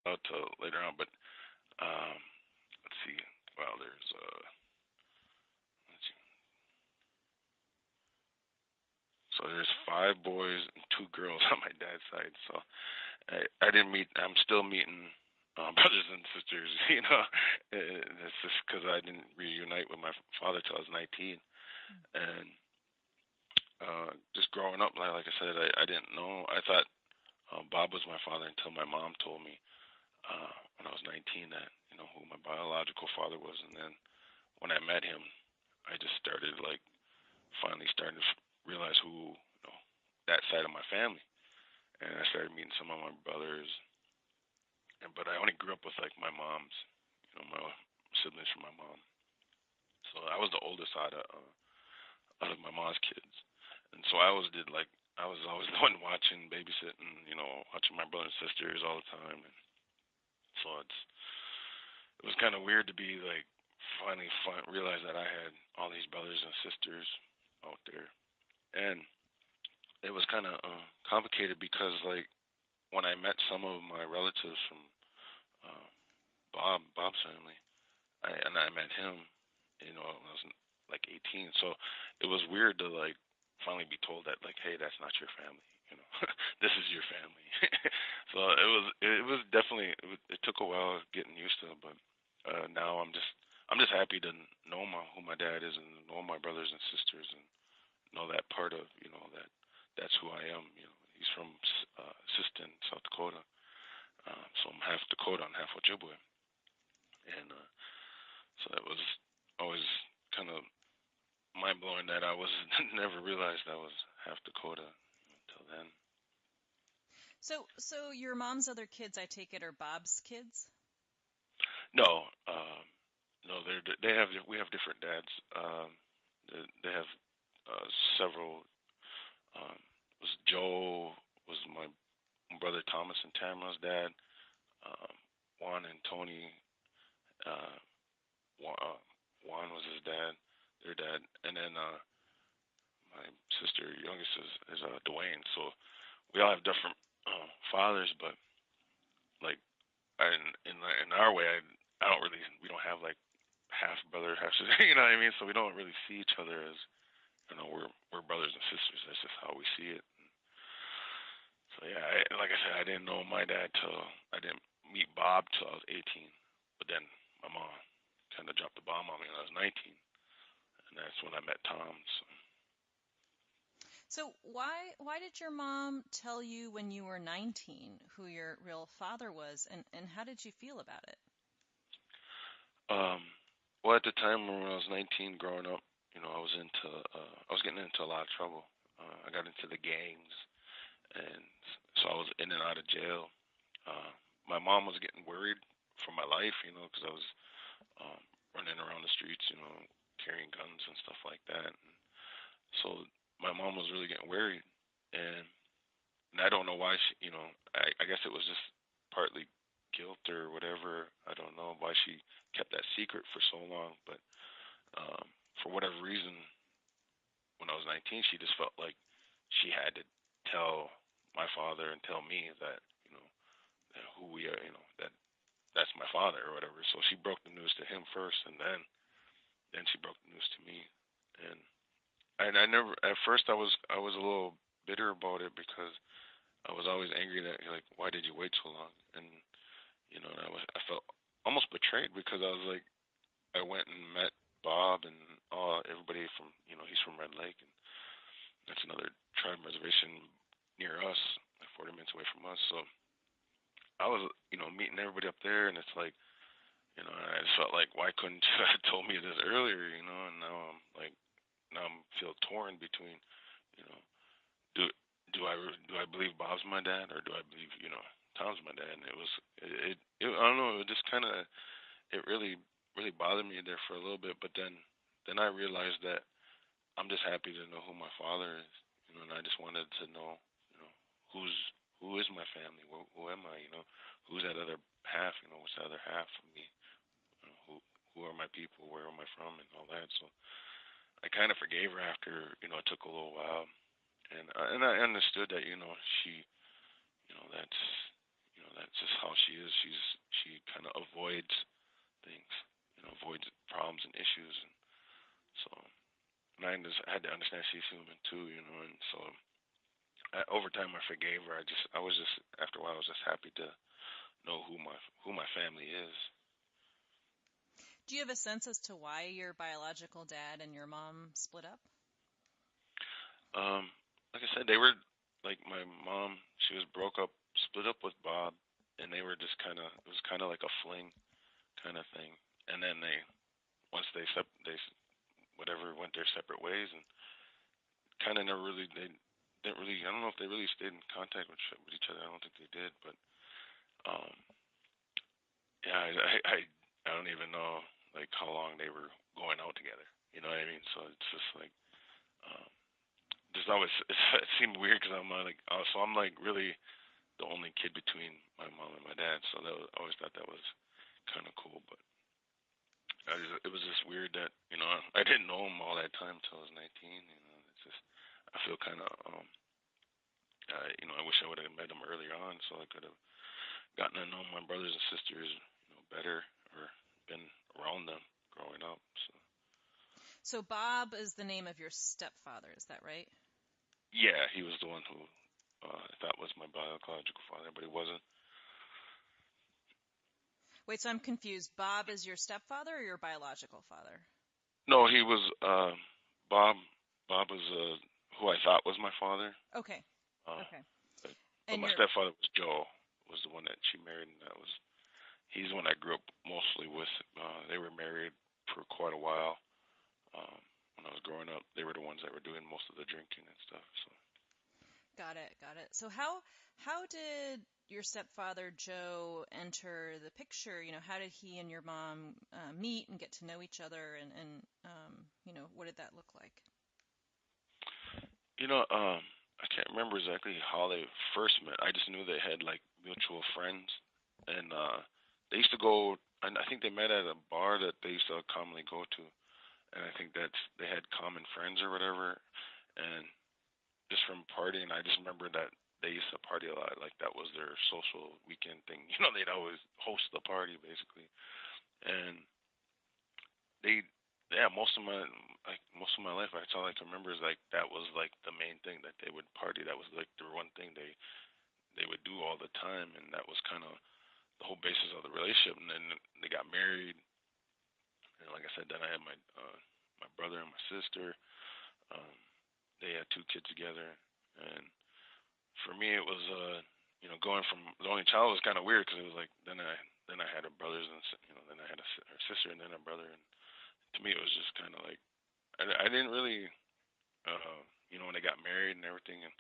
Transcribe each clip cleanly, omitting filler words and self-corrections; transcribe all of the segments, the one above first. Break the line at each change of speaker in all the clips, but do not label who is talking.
out till later on. But let's see. Well, let's see. So there's five boys and two girls on my dad's side. So I didn't meet. I'm still meeting brothers and sisters. It's just because I didn't reunite with my father till I was 19, and just growing up, like I said, I didn't know. I thought Bob was my father until my mom told me when I was 19 that who my biological father was, and then when I met him, I just started like finally starting to realize who that side of my family, and I started meeting some of my brothers, but I only grew up with like my mom's, my siblings from my mom. So I was the oldest out of my mom's kids, and so I always did like I was always the one watching, babysitting, watching my brothers and sisters all the time, and so it was kind of weird to be like finally realize that I had all these brothers and sisters out there, and it was kind of complicated because like when I met some of my relatives from uh, Bob's family, I met him, when I was like 18. So it was weird to like finally be told that like, hey, that's not your family. This is your family. So it was definitely it took a while getting used to it, but now I'm just happy to know who my dad is and know my brothers and sisters and know that part of that's who I am. He's from Siston, South Dakota, so I'm half Dakota and half Ojibwe, and so it was always kind of mind blowing that I was never realized I was half Dakota until then.
So your mom's other kids, I take it, are Bob's kids?
No, no, they have we have different dads. They have several. Um, was Joe was my brother Thomas and Tamara's dad. Um, Juan and Tony. Uh, Juan was his dad, their dad, and then my sister, youngest, is Dwayne. So we all have different fathers, but like in our way, I don't really we don't have like half brother, half sister. You know what I mean? So we don't really see each other as we're brothers and sisters. That's just how we see it. So yeah, like I said, I didn't know my dad till I didn't meet Bob till I was 18. But then my mom kind of dropped the bomb on me when I was 19, and that's when I met Tom. So,
So why did your mom tell you when you were 19 who your real father was, and how did you feel about it?
um, well, at the time when I was 19, growing up, I was getting into a lot of trouble. I got into the gangs, and so I was in and out of jail. Uh, my mom was getting worried for my life, because I was um, running around the streets, carrying guns and stuff like that. And so my mom was really getting worried, and I don't know why I guess it was just partly guilt or whatever. I don't know why she kept that secret for so long, but for whatever reason, when I was 19, she just felt like she had to tell my father and tell me that that who we are, that that's my father or whatever. So she broke the news to him first, and then she broke the news to me. And I never at first I was a little bitter about it because I was always angry that like why did you wait so long? And and I felt almost betrayed because I was like I went and met Bob and everybody from he's from Red Lake, and that's another tribe reservation near us, like 40 minutes away from us. So I was meeting everybody up there, and it's like I just felt like why couldn't you have told me this earlier? And now I'm feel torn between you know do do I believe Bob's my dad or do I believe Tom's my dad? And it was I don't know, it just kind of it really bothered me there for a little bit, but then I realized that I'm just happy to know who my father is, and I just wanted to know who's who is my family, who am I, who's that other half, what's the other half of me, who are my people, where am I from, and all that. So I kind of forgave her after it took a little while, and I understood that she that's that's just how she is. issues, and so and I had to understand she's human too, you know. And so over time, I forgave her. I was just after a while, I was just happy to know who my family is.
Do you have a sense as to why your biological dad and your mom split up?
Um, like I said, they were like my mom. She was broke up, split up with Bob, and they were just kind of. It was kind of like a fling kind of thing. And then once they whatever went their separate ways, and kind of never really they didn't really. I don't know if they really stayed in contact with each other. I don't think they did, but um, yeah, I don't even know like how long they were going out together. You know what I mean? So it's just like um, just always it seemed weird because I'm like really the only kid between my mom and my dad. So I always thought that was kind of cool, but it was just weird that I didn't know him all that time until I was 19. You know, it's just I feel kind of I wish I would have met him earlier on so I could have gotten to know my brothers and sisters better or been around them growing up. So
So Bob is the name of your stepfather, is that right?
yeah, he was the one who I thought was my biological father, but he wasn't.
Wait, so I'm confused. Bob is your stepfather or your biological father?
No, he was Bob. Bob was who I thought was my father.
Okay.
Uh,
Okay.
but
And
my
your
stepfather was Joe. Was the one that she married, and he's the one I grew up mostly with. They were married for quite a while. When I was growing up, they were the ones that were doing most of the drinking and stuff. So.
got it, got it. So how did your stepfather Joe enter the picture? How did he and your mom meet and get to know each other, and what did that look like?
I can't remember exactly how they first met. I just knew they had like mutual friends, and they used to go. And I think they met at a bar that they used to commonly go to, and I think they had common friends or whatever. And just from partying, I just remember that they used to party a lot. Like that was their social weekend thing. They'd always host the party basically, and they yeah most of my life that's all I can remember is like that was like the main thing that they would party. That was like the one thing they would do all the time, and that was kind of the whole basis of the relationship. And then they got married, and like I said, then I had my brother and my sister. um they had two kids together, and for me it was going from the only child was kind of weird because it was like then I had a brothers and then I had a sister and then a brother. And to me it was just kind of like I didn't really when they got married and everything, and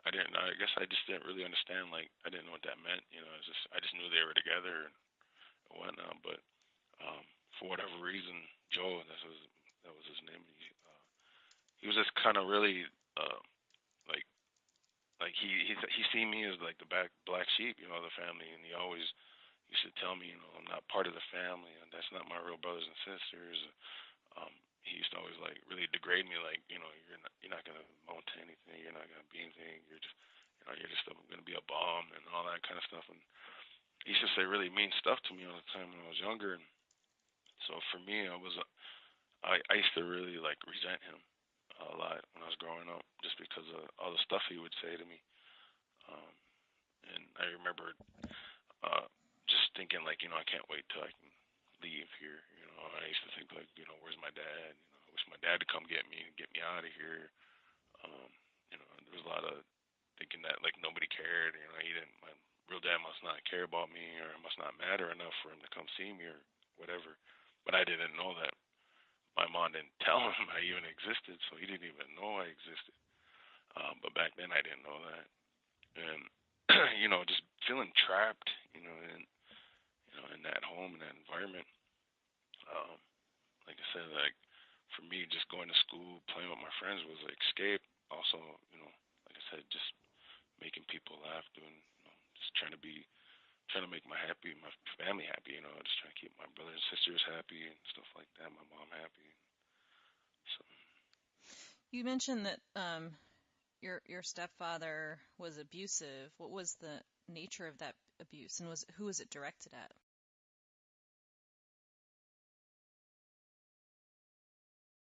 I guess I just didn't really understand. Like, I didn't know what that meant. I just knew they were together and whatnot. But for whatever reason, Joe, that was his name. He was just kind of really uh, like he seen me as like the black sheep, of the family, and he always used to tell me, I'm not part of the family, and that's not my real brothers and sisters. um, he used to always like really degrade me, like you're not gonna amount to anything, you're not gonna be anything, you're just gonna be a bum and all that kind of stuff. And he used to say really mean stuff to me all the time when I was younger. And so for me, I used to really like resent him a lot when I was growing up, just because of all the stuff he would say to me. Um, and I remember just thinking like, I can't wait till I can leave here. I used to think like, where's my dad? I wish my dad would come get me out of here. Um, there was a lot of thinking that like nobody cared. He didn't. My real dad must not care about me, or it must not matter enough for him to come see me, or whatever. But I didn't know that my mom didn't tell him I even existed, so he didn't even know I existed. But back then I didn't know that, and just feeling trapped, in that home, in that environment. Um, like I said, like for me, just going to school, playing with my friends was an escape. Also, like I said, just making people laugh, doing, just trying to make my family happy. Just trying to keep my brothers and sisters happy and stuff like that. My mom happy. So
You mentioned that your stepfather was abusive. What was the nature of that abuse, and who was it directed at?